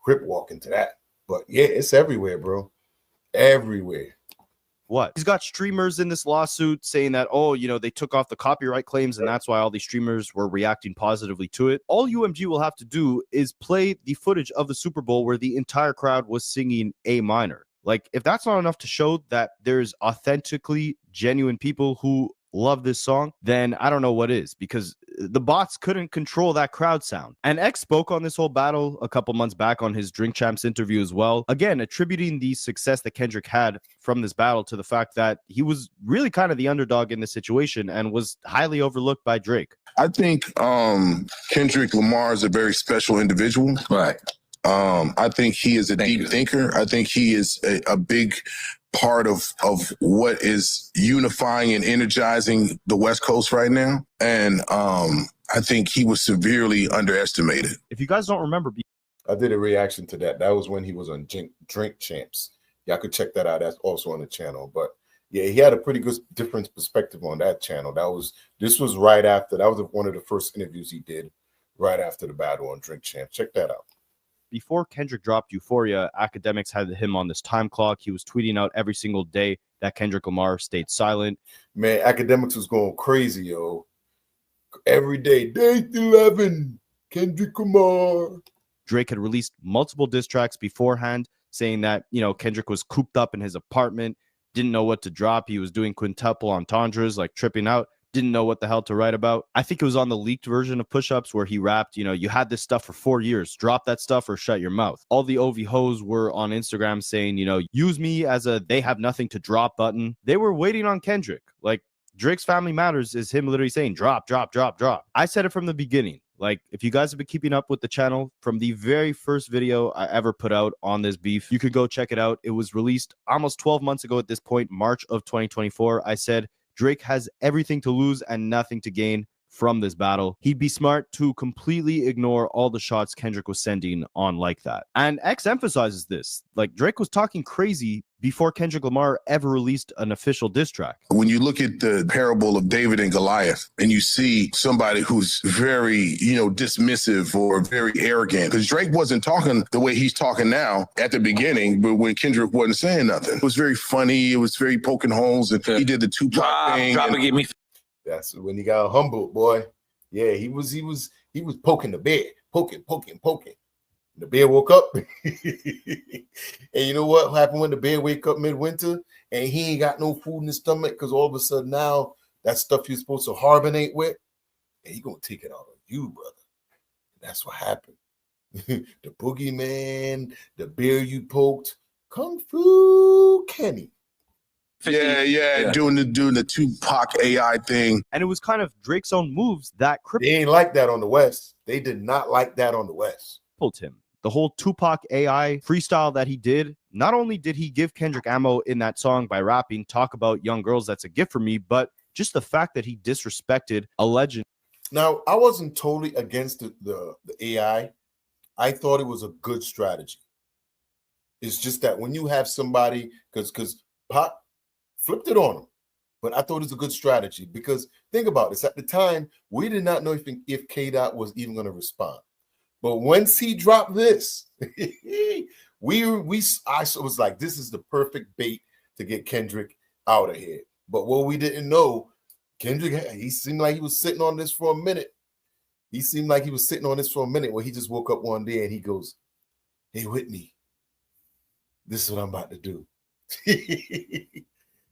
crip walking to that. But yeah, it's everywhere, bro. Everywhere. What? He's got streamers in this lawsuit saying that, they took off the copyright claims and that's why all these streamers were reacting positively to it. All UMG will have to do is play the footage of the Super Bowl where the entire crowd was singing A minor. Like, if that's not enough to show that there's authentically genuine people who love this song, then I don't know what is, because the bots couldn't control that crowd sound. And X spoke on this whole battle a couple months back on his Drink Champs interview as well, again attributing the success that Kendrick had from this battle to the fact that he was really kind of the underdog in this situation and was highly overlooked by Drake. I think Kendrick Lamar is a very special individual. Right. I think he is a deep thinker. I think he is a big part of what is unifying and energizing the West Coast right now. And I think he was severely underestimated. If you guys don't remember, I did a reaction to that. That was when he was on Drink Champs. Y'all could check that out. That's also on the channel. But yeah, he had a pretty good different perspective on that channel. This was right after, that was one of the first interviews he did right after the battle on Drink Champs. Check that out. before Kendrick dropped Euphoria, academics had him on this time clock. He was tweeting out every single day that Kendrick Lamar stayed silent. Man, academics was going crazy, yo. Every day, day 11, Kendrick Lamar. Drake had released multiple diss tracks beforehand saying that, Kendrick was cooped up in his apartment, didn't know what to drop. He was doing quintuple entendres, like tripping out, didn't know what the hell to write about. I think it was on the leaked version of Push-Ups where he rapped, you had this stuff for 4 years. Drop that stuff or shut your mouth. All the OV hoes were on Instagram saying, use me as a they have nothing to drop button. They were waiting on Kendrick. Like, Drake's Family Matters is him literally saying, drop, drop, drop, drop. I said it from the beginning. Like, if you guys have been keeping up with the channel from the very first video I ever put out on this beef, you could go check it out. It was released almost 12 months ago at this point, March of 2024. I said Drake has everything to lose and nothing to gain from this battle. He'd be smart to completely ignore all the shots Kendrick was sending on like that. And X emphasizes this. Like, Drake was talking crazy before Kendrick Lamar ever released an official diss track. When you look at the parable of David and Goliath and you see somebody who's very, dismissive or very arrogant, because Drake wasn't talking the way he's talking now at the beginning, but when Kendrick wasn't saying nothing, it was very funny. It was very poking holes, and he did the Tupac thing. Drop and get me. That's when he got humbled, boy. Yeah, he was poking the bear, poking. The bear woke up. And you know what happened when the bear wake up midwinter and he ain't got no food in his stomach because all of a sudden now that stuff you're supposed to hibernate with, and he gonna take it out on you, brother. And that's what happened. The boogeyman, the bear you poked, Kung Fu Kenny. Yeah, doing the Tupac AI thing. And it was kind of Drake's own moves that They ain't like that on the West. They did not like that on the West. crippled him. The whole Tupac AI freestyle that he did, not only did he give Kendrick ammo in that song by rapping, talk about young girls, that's a gift for me, but just the fact that he disrespected a legend. Now, I wasn't totally against the AI. I thought it was a good strategy. It's just that when you have somebody, because Pac flipped it on him, but I thought it was a good strategy because think about this. At the time, we did not know if K-Dot was even going to respond. But once he dropped this, I was like, this is the perfect bait to get Kendrick out of here. But what we didn't know, Kendrick, he seemed like he was sitting on this for a minute. Where he just woke up one day and he goes, "Hey, Whitney, this is what I'm about to do."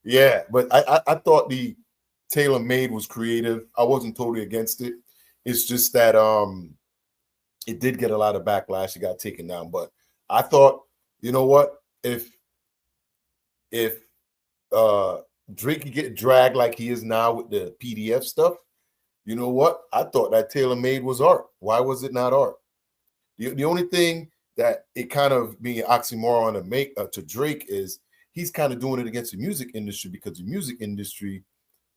Yeah, but I thought the tailor-made was creative. I wasn't totally against it. It's just that it did get a lot of backlash. It got taken down. But I thought, you know what? If Drake could get dragged like he is now with the PDF stuff, you know what? I thought that tailor-made was art. Why was it not art? The only thing that it kind of being an oxymoron to Drake is he's kind of doing it against the music industry because the music industry,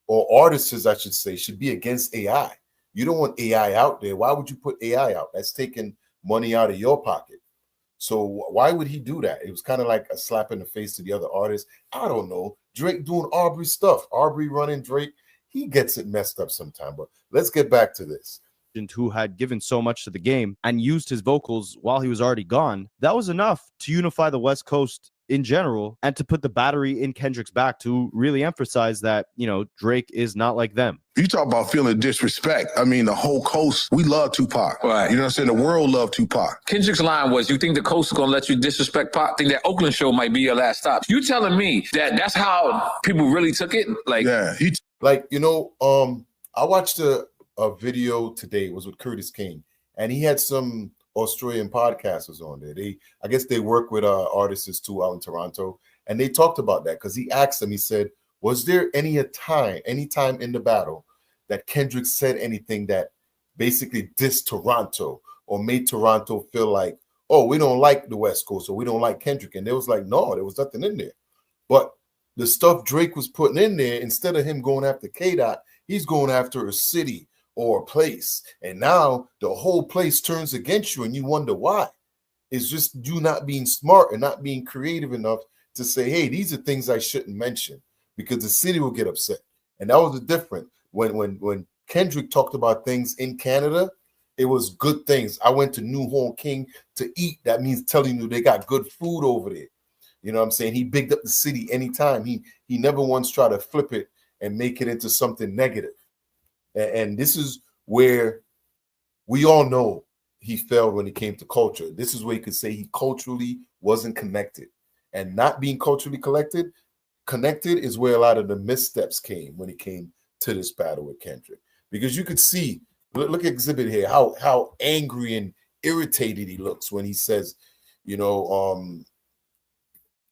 or artists, I should say, should be against AI. You don't want AI out there. Why would you put AI out? That's taking money out of your pocket. So why would he do that? It was kind of like a slap in the face to the other artists. I don't know. Drake doing Aubrey stuff. Aubrey running Drake. He gets it messed up sometime. But let's get back to this. Who had given so much to the game and used his vocals while he was already gone. That was enough to unify the West Coast in general and to put the battery in Kendrick's back to really emphasize that, Drake is not like them. You talk about feeling disrespect. I mean, the whole coast, we love Tupac. Right. You know what I'm saying? The world loved Tupac. Kendrick's line was, you think the coast is going to let you disrespect Pac? Think that Oakland show might be your last stop. You telling me that that's how people really took it? Like, yeah. I watched a video today. It was with Curtis King, and he had some Australian podcasters on there. I guess they work with artists too out in Toronto, and they talked about that because he asked them, he said, was there any time in the battle that Kendrick said anything that basically dissed Toronto or made Toronto feel like, oh, we don't like the West Coast or we don't like Kendrick? And they was like, no, there was nothing in there. But the stuff Drake was putting in there, instead of him going after K-Dot, he's going after a city or a place. And now the whole place turns against you and you wonder why. It's just you not being smart and not being creative enough to say, hey, these are things I shouldn't mention because the city will get upset. And that was the difference. When Kendrick talked about things in Canada, It was good things. I went to New Home King to eat. That means telling you they got good food over there. You know what I'm saying? He bigged up the city anytime. He never once tried to flip it and make it into something negative. And this is where we all know he failed when it came to culture. This is where you could say he culturally wasn't connected. And not being culturally connected is where a lot of the missteps came when it came to this battle with Kendrick. Because you could see, look at Xzibit here, how angry and irritated he looks when he says, you know,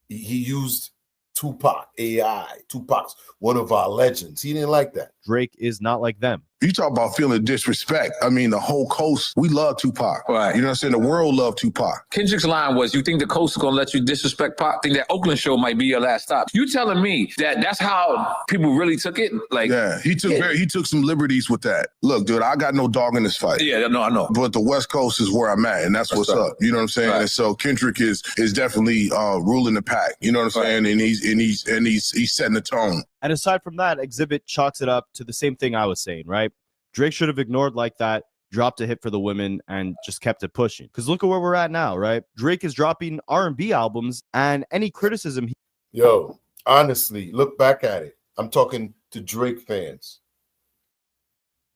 he used Tupac, AI. Tupac's one of our legends. He didn't like that. Drake is not like them. You talk about feeling disrespect. I mean, the whole coast, we love Tupac. Right. You know what I'm saying? The world loved Tupac. Kendrick's line was, you think the coast is going to let you disrespect Pac? Think that Oakland show might be your last stop. You telling me that that's how people really took it? Like, yeah, he took some liberties with that. Look, dude, I got no dog in this fight. Yeah, no, I know. But the West Coast is where I'm at, and that's what's up. You know what I'm saying? Right. And so Kendrick is definitely ruling the pack. You know what I'm saying? And he's setting the tone. And aside from that, Xzibit chalks it up to the same thing I was saying, right? Drake should have ignored like that, dropped a hit for the women, and just kept it pushing. Because look at where we're at now, right? Drake is dropping R&B albums, and any criticism... Yo, honestly, look back at it. I'm talking to Drake fans.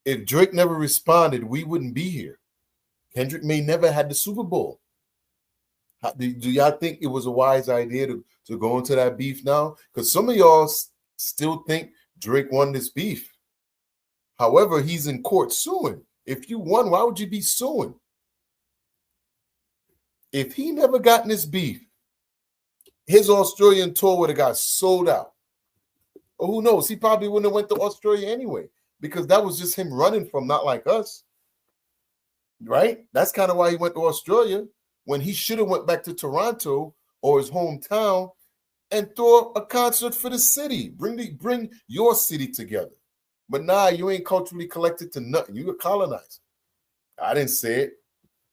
If Drake never responded, we wouldn't be here. Kendrick may never had the Super Bowl. Do y'all think it was a wise idea to go into that beef now? Because some of y'all still think Drake won this beef. However, he's in court suing. If you won, why would you be suing? If he never gotten this beef, his Australian tour would have got sold out. Or who knows? He probably wouldn't have went to Australia anyway, because that was just him running from Not Like Us. Right? That's kind of why he went to Australia, when he should have went back to Toronto or his hometown and throw a concert for the city. Bring your city together. But nah, you ain't culturally collected to nothing. You were colonized. I didn't say it.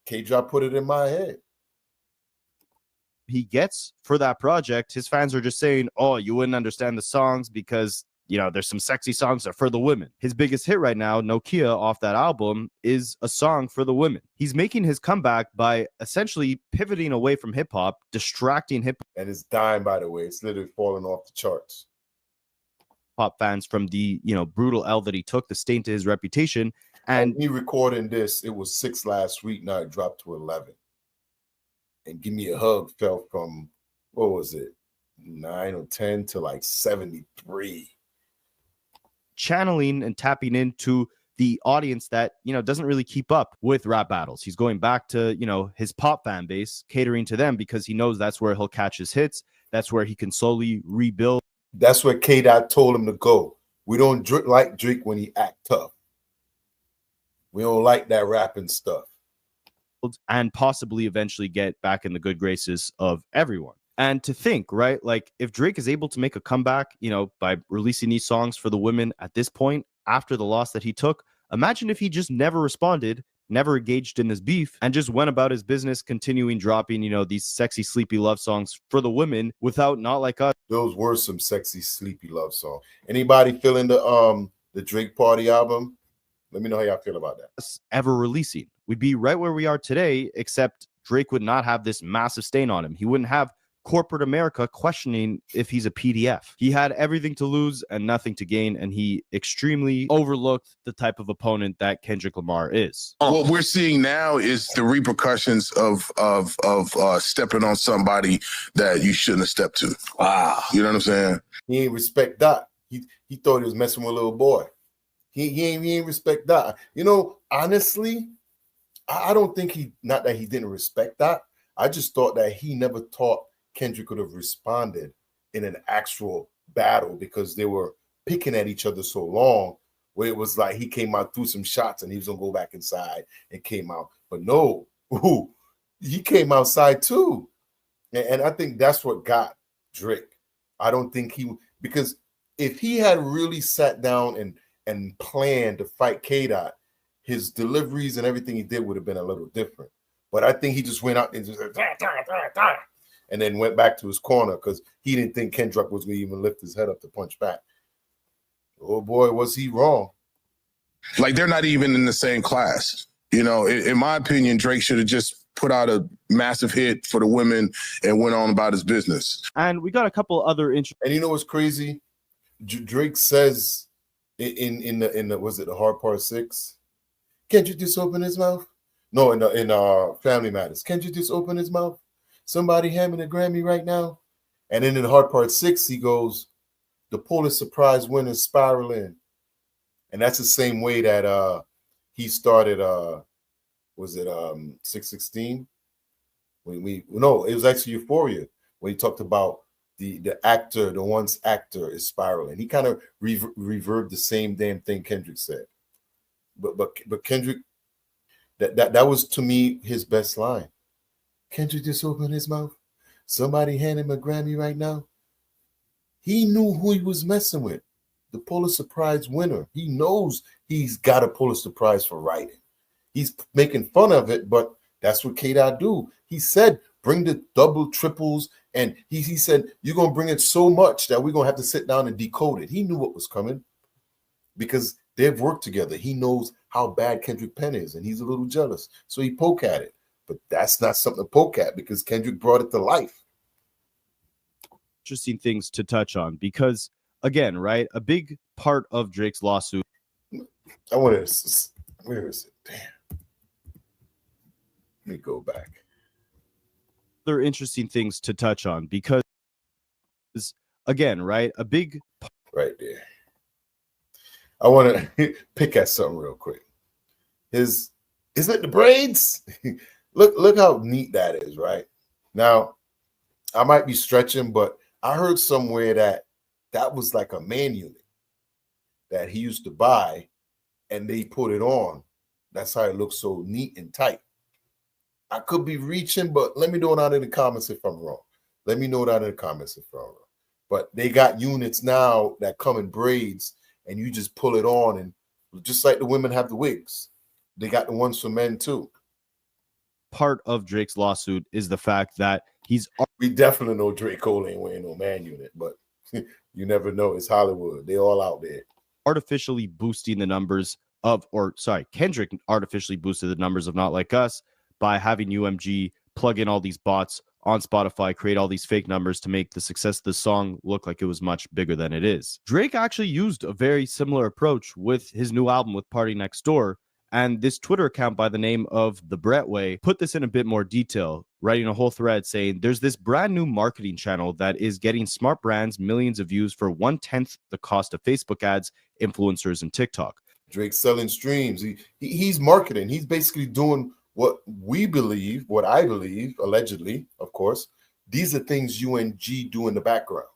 K-Drop put it in my head. He gets for that project, his fans are just saying, oh, you wouldn't understand the songs because, you know, there's some sexy songs that are for the women. His biggest hit right now, Nokia, off that album, is a song for the women. He's making his comeback by essentially pivoting away from hip-hop, distracting hip-hop. And it's dying, by the way. It's literally falling off the charts. Pop fans from the, you know, brutal L that he took, the stain to his reputation. And me recording this, it was 6 last week. Now it dropped to 11. And Give Me a Hug fell from, what was it, 9 or 10 to like 73. Channeling and tapping into the audience that, you know, doesn't really keep up with rap battles. He's going back to, you know, his pop fan base, catering to them because he knows that's where he'll catch his hits. That's where he can slowly rebuild. That's where K-Dot told him to go. We don't like Drake when he act tough. We don't like that rapping stuff. And possibly eventually get back in the good graces of everyone. And to think, right, like if Drake is able to make a comeback, you know, by releasing these songs for the women at this point, after the loss that he took, imagine if he just never responded, never engaged in this beef, and just went about his business, continuing dropping, you know, these sexy, sleepy love songs for the women without Not Like Us. Those were some sexy, sleepy love songs. Anybody feeling the Drake Party album? Let me know how y'all feel about that. Ever releasing. We'd be right where we are today, except Drake would not have this massive stain on him. He wouldn't have corporate America questioning if he's a PDF. He had everything to lose and nothing to gain, and he extremely overlooked the type of opponent that Kendrick Lamar is. What we're seeing now is the repercussions of stepping on somebody that you shouldn't have stepped to. wow. You know what I'm saying? He ain't respect Dot. He thought he was messing with a little boy. He ain't respect Dot. You know, honestly, I don't think not that he didn't respect Dot. I just thought that he never thought Kendrick could have responded in an actual battle because they were picking at each other so long, where it was like he came out, threw some shots, and he was gonna go back inside and came out. But no, he came outside too. And I think that's what got Drake. I don't think because if he had really sat down and planned to fight K-Dot, his deliveries and everything he did would have been a little different. But I think he just went out and just and then went back to his corner because he didn't think Kendrick was going to even lift his head up to punch back. Oh boy, was he wrong. Like they're not even in the same class. You know, in my opinion, Drake should have just put out a massive hit for the women and went on about his business. And we got a couple other interesting. And you know what's crazy? Drake says in the was it the Hard Part 6? Can't you just open his mouth? No, in Family Matters. Can't you just open his mouth? Somebody having a Grammy right now. And then in the Hard Part 6, he goes, the Pulitzer Prize winners spiraling. And that's the same way that he started was it 616? No, it was actually Euphoria when he talked about the actor, the once actor is spiraling. He kind of reverbed the same damn thing Kendrick said. But Kendrick, that was to me his best line. Kendrick just opened his mouth. Somebody hand him a Grammy right now. He knew who he was messing with. The Pulitzer Prize winner. He knows he's got a Pulitzer Prize for writing. He's making fun of it, but that's what K-Dot do. He said, bring the double, triples, and he said, you're going to bring it so much that we're going to have to sit down and decode it. He knew what was coming because they've worked together. He knows how bad Kendrick Penn is, and he's a little jealous. So he poke at it. But that's not something to poke at because Kendrick brought it to life. Interesting things to touch on because, again, right, a big part of Drake's lawsuit. I want to, where is it? Damn. Let me go back. Other interesting things to touch on because, again, right, a big. Right there. I want to pick at something real quick. Is it the braids? Look how neat that is, right? Now, I might be stretching, but I heard somewhere that was like a man unit that he used to buy and they put it on. That's how it looks so neat and tight. I could be reaching, but let me know it out in the comments if I'm wrong. Let me know it out in the comments if I'm wrong. But they got units now that come in braids and you just pull it on, and just like the women have the wigs, they got the ones for men too. Part of Drake's lawsuit is the fact that we definitely know Drake Cole ain't wearing no man unit, but you never know. It's Hollywood. They all out there. Artificially boosting the numbers of, Kendrick artificially boosted the numbers of Not Like Us by having UMG plug in all these bots on Spotify, create all these fake numbers to make the success of the song look like it was much bigger than it is. Drake actually used a very similar approach with his new album with Party Next Door. And this Twitter account by the name of The Brett Way put this in a bit more detail, writing a whole thread saying there's this brand new marketing channel that is getting smart brands millions of views for 1/10 the cost of Facebook ads, influencers, and TikTok. Drake's selling streams. He's marketing. He's basically doing what we believe, what I believe, allegedly, of course. These are things UNG do in the background.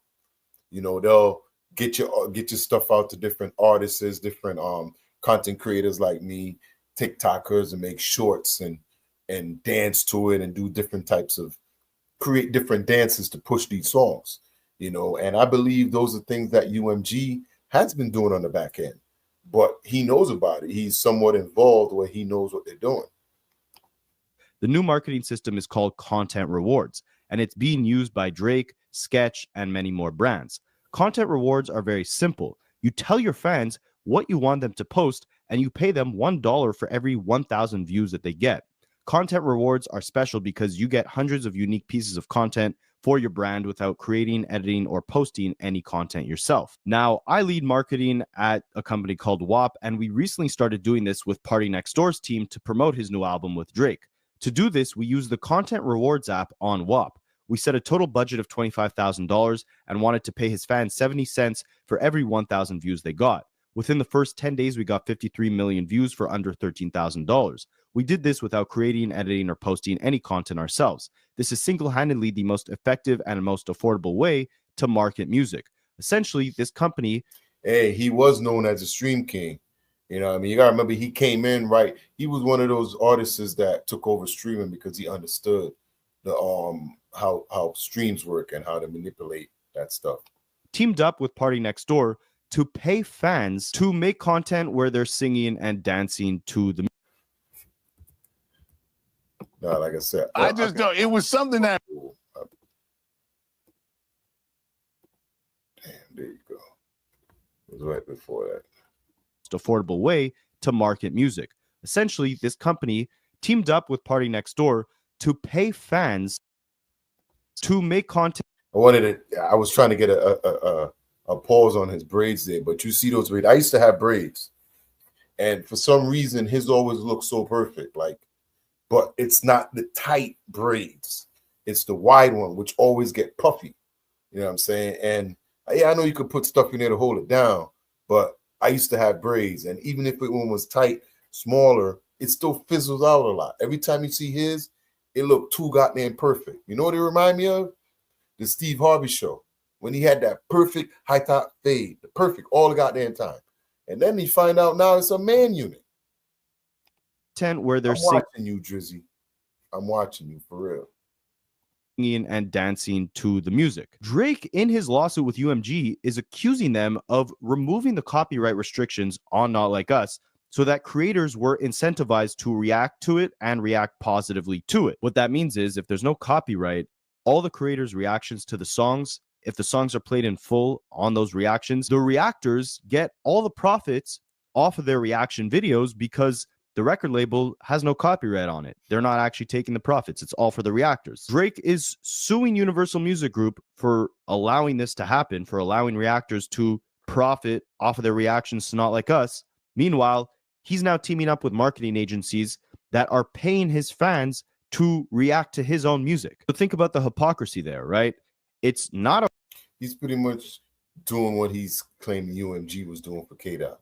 You know, they'll get your stuff out to different artists, different content creators like me, TikTokers, and make shorts and dance to it and do different types of create different dances to push these songs, you know. And I believe those are things that UMG has been doing on the back end, but he knows about it. He's somewhat involved where he knows what they're doing. The new marketing system is called Content Rewards, and it's being used by Drake, Sketch, and many more brands. Content Rewards are very simple. You tell your fans what you want them to post, and you pay them $1 for every 1,000 views that they get. Content rewards are special because you get hundreds of unique pieces of content for your brand without creating, editing, or posting any content yourself. Now, I lead marketing at a company called WAP, and we recently started doing this with Party Next Door's team to promote his new album with Drake. To do this, we use the Content Rewards app on WAP. We set a total budget of $25,000 and wanted to pay his fans 70 cents for every 1,000 views they got. Within the first 10 days, we got 53 million views for under $13,000. We did this without creating, editing, or posting any content ourselves. This is single-handedly the most effective and most affordable way to market music. Essentially, this company... Hey, he was known as a stream king. You know what I mean? You got to remember, he came in, right? He was one of those artists that took over streaming because he understood the how streams work and how to manipulate that stuff. Teamed up with Party Next Door to pay fans to make content where they're singing and dancing to the... No, like I said, I just know it was something that... Damn, there you go. It was right before that. Affordable way to market music. Essentially, this company teamed up with Party Next Door to pay fans to make content. I was trying to get a pause on his braids there, but you see those braids. I used to have braids, and for some reason, his always look so perfect. But it's not the tight braids; it's the wide one, which always get puffy. You know what I'm saying? And yeah, I know you could put stuff in there to hold it down, but I used to have braids, and even if it one was tight, smaller, it still fizzles out a lot. Every time you see his, it looked too goddamn perfect. You know what it remind me of? The Steve Harvey show, when he had that perfect high top fade, the perfect all the goddamn time. And then you find out now it's a man unit. Where they're watching you, Drizzy. I'm watching you for real. Singing and dancing to the music. Drake, in his lawsuit with UMG, is accusing them of removing the copyright restrictions on Not Like Us so that creators were incentivized to react to it and react positively to it. What that means is if there's no copyright, all the creators' reactions to the songs, if the songs are played in full on those reactions, the reactors get all the profits off of their reaction videos because the record label has no copyright on it. They're not actually taking the profits. It's all for the reactors. Drake is suing Universal Music Group for allowing this to happen, for allowing reactors to profit off of their reactions to Not Like Us. Meanwhile, he's now teaming up with marketing agencies that are paying his fans to react to his own music. So think about the hypocrisy there, right? It's not He's pretty much doing what he's claiming UMG was doing for K-Dot.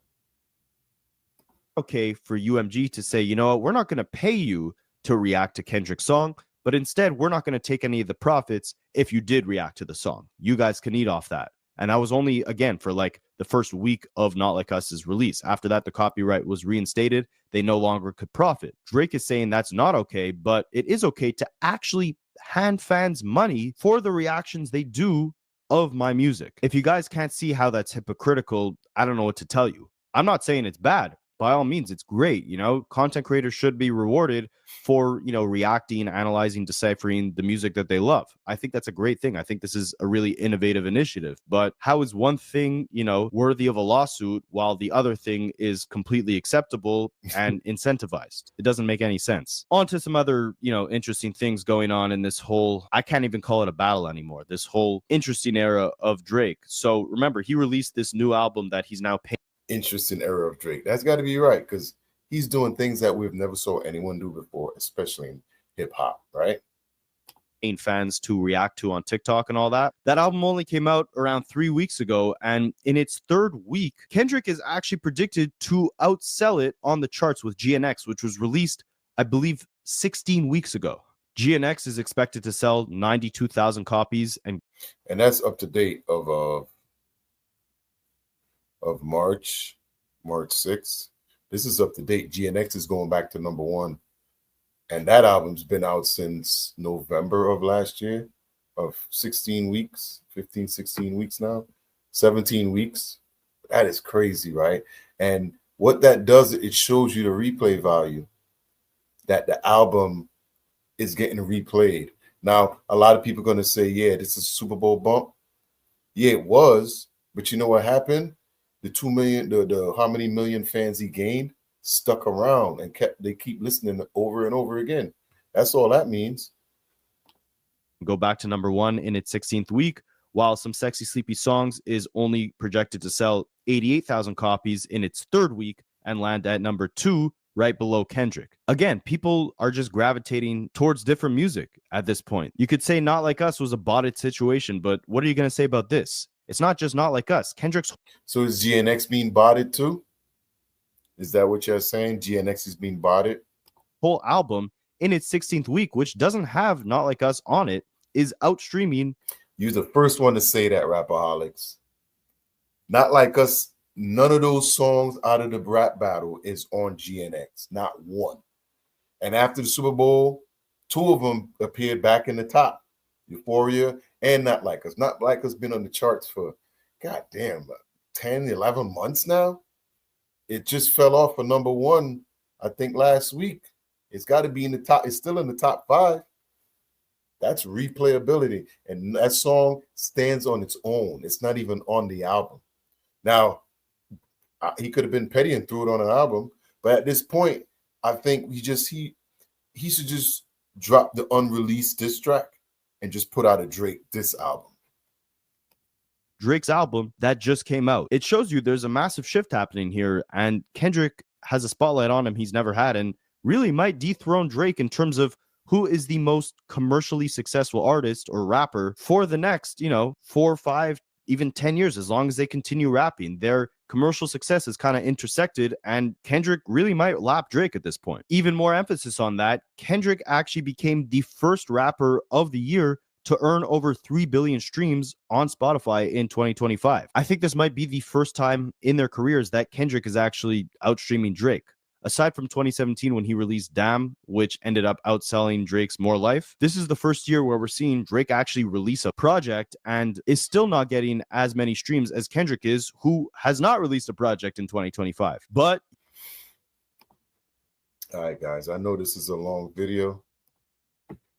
Okay for UMG to say, you know what, we're not going to pay you to react to Kendrick's song, but instead we're not going to take any of the profits if you did react to the song. You guys can eat off that. And that was only, again, for like the first week of Not Like Us's release. After that, the copyright was reinstated. They no longer could profit. Drake is saying that's not okay, but it is okay to actually hand fans money for the reactions they do of my music. If you guys can't see how that's hypocritical, I don't know what to tell you. I'm not saying it's bad. By all means, it's great. You know, content creators should be rewarded for, you know, reacting, analyzing, deciphering the music that they love. I think that's a great thing. I think this is a really innovative initiative. But how is one thing, you know, worthy of a lawsuit while the other thing is completely acceptable and incentivized? It doesn't make any sense. On to some other, you know, interesting things going on in this whole, I can't even call it a battle anymore, this whole interesting era of Drake. So remember, he released this new album that he's now paying. Interesting era of Drake. That's got to be right, because he's doing things that we've never saw anyone do before, especially in hip hop, right? Fans to react to on TikTok and all that. That album only came out around 3 weeks ago, and in its third week, Kendrick is actually predicted to outsell it on the charts with GNX, which was released, I believe, 16 weeks ago. GNX is expected to sell 92,000 copies, and that's up to date of March 6th. This is up to date. GNX is going back to #1. And that album's been out since November of last year, of 16 weeks, 15, 16 weeks now, 17 weeks. That is crazy, right? And what that does, it shows you the replay value, that the album is getting replayed. Now, a lot of people are going to say, yeah, this is a Super Bowl bump. Yeah, it was. But you know what happened? The 2 million, the how many million fans he gained stuck around and they keep listening over and over again. That's all that means. Go back to #1 in its 16th week, while Some Sexy Sleepy Songs is only projected to sell 88,000 copies in its third week and land at #2, right below Kendrick. Again, people are just gravitating towards different music at this point. You could say Not Like Us was a botted situation, but what are you going to say about this? It's not just Not Like Us. Kendrick's. So is GNX being botted too? Is that what you're saying? GNX is being botted? Whole album in its 16th week, which doesn't have Not Like Us on it, is outstreaming. You're the first one to say that, Rapaholics. Not Like Us, none of those songs out of the rap battle is on GNX. Not one. And after the Super Bowl, 2 of them appeared back in the top. Euphoria and Not Like Us. Not Like Us been on the charts for, goddamn, 10, 11 months now. It just fell off for #1, I think, last week. It's got to be in the top. It's still in the top 5. That's replayability. And that song stands on its own. It's not even on the album. Now, he could have been petty and threw it on an album. But at this point, I think he should just drop the unreleased diss track and just put out a Drake diss album. Drake's album that just came out. It shows you there's a massive shift happening here, and Kendrick has a spotlight on him he's never had, and really might dethrone Drake in terms of who is the most commercially successful artist or rapper for the next, 4, 5, even 10 years, as long as they continue rapping. Their commercial success is kind of intersected, and Kendrick really might lap Drake at this point. Even more emphasis on that, Kendrick actually became the first rapper of the year to earn over 3 billion streams on Spotify in 2025. I think this might be the first time in their careers that Kendrick is actually outstreaming Drake. Aside from 2017 when he released Damn, which ended up outselling Drake's More Life, this is the first year where we're seeing Drake actually release a project and is still not getting as many streams as Kendrick is, who has not released a project in 2025. But all right, guys, I know this is a long video,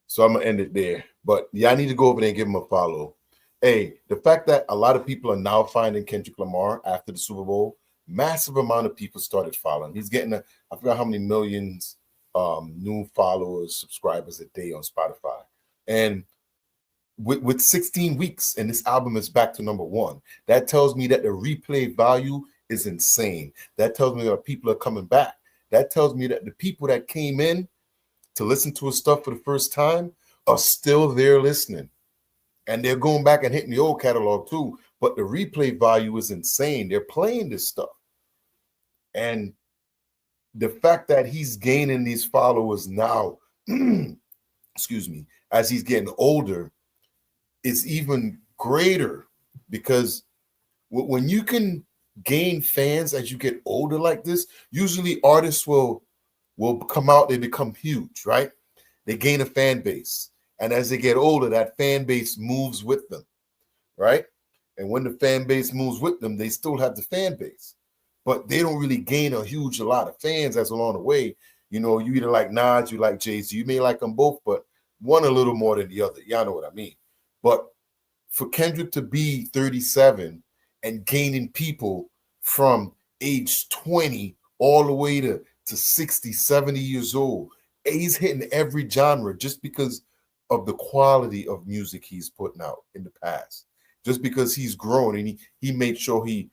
so I'm gonna end it there. But yeah, I need to go over there and give him a follow. Hey, the fact that a lot of people are now finding Kendrick Lamar after the Super Bowl, massive amount of people started following. He's getting I forgot how many millions new followers, subscribers a day on Spotify. And with 16 weeks and this album is back to #1, that tells me that the replay value is insane. That tells me that people are coming back. That tells me that the people that came in to listen to his stuff for the first time are still there listening. And they're going back and hitting the old catalog too. But the replay value is insane. They're playing this stuff. And the fact that he's gaining these followers now, excuse me, as he's getting older, is even greater, because when you can gain fans as you get older like this, usually artists will come out, they become huge, right? They gain a fan base. And as they get older, that fan base moves with them, right? And when the fan base moves with them, they still have the fan base. But they don't really gain a lot of fans as along the way. You either like Nas, you like Jay-Z. You may like them both, but one a little more than the other. Y'all know what I mean. But for Kendrick to be 37 and gaining people from age 20 all the way to 60, 70 years old, he's hitting every genre just because of the quality of music he's putting out in the past. Just because he's grown and he made sure he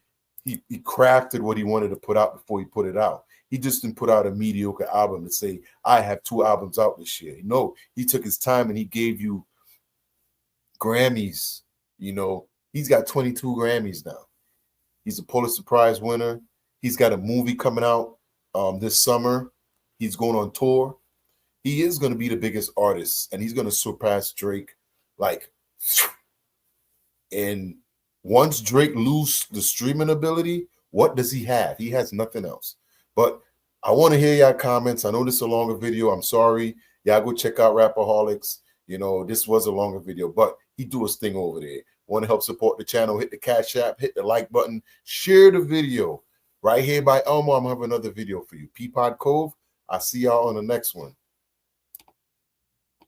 crafted what he wanted to put out before he put it out. He just didn't put out a mediocre album and say, I have 2 albums out this year. No, he took his time and he gave you Grammys. He's got 22 Grammys now. He's a Pulitzer Prize winner. He's got a movie coming out this summer. He's going on tour. He is going to be the biggest artist, and he's going to surpass Drake. And once Drake loses the streaming ability, what does he have? He has nothing else. But I want to hear y'all comments. I know this is a longer video. I'm sorry. Y'all go check out Rapperholics. This was a longer video, but he do his thing over there. Want to help support the channel, hit the Cash App, hit the like button, share the video. Right here by Elmo, I'm going to have another video for you. Peapod Cove, I'll see y'all on the next one.